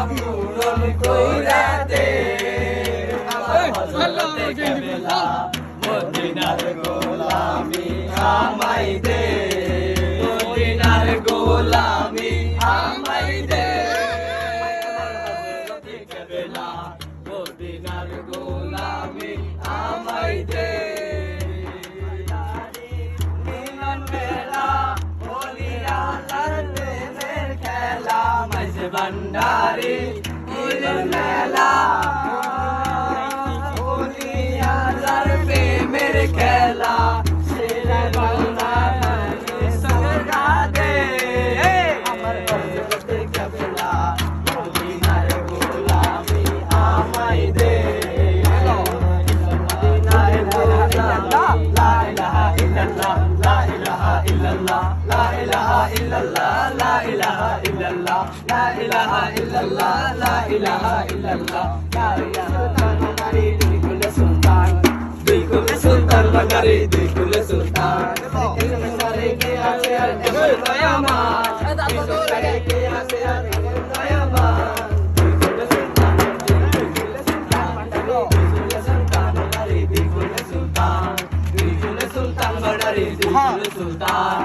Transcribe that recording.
পূরণ কইরা দে আমার হযরতে কেবলা মদিনার গোলামি আমায় দে মদিনার গোলামি আমায় দে হযরতে কেবলা মদিনার গোলামি আমায় দে মিলন মেলা বলিয়া প্রেমের খেলা মাঝে ভান্ডারি মিলন মেলা বলিয়া প্রেমের খেলা সেরা বাংলা সরগা দে আমার হযরতে কেবলা মদিনার গোলামি আমায় দে লা ইলাহা ইল্লাল্লাহ লা ইলাহা ইল্লাল্লাহ লা ইলাহা ইল্লাল্লাহ লা ইলাহা ইল্লাল্লাহ লা ইলাহা ইল্লাল্লাহ লা ইলাহা ইল্লাল্লাহ লা ইলাহা বাঙালি দিকুল সুলতান বাঙালি দিকুল সুলতান সারে কে আছে আর কেবল কয়ামাত সারে কে আছে আর কেবল কয়ামাত Sultan, Badari, Sultan.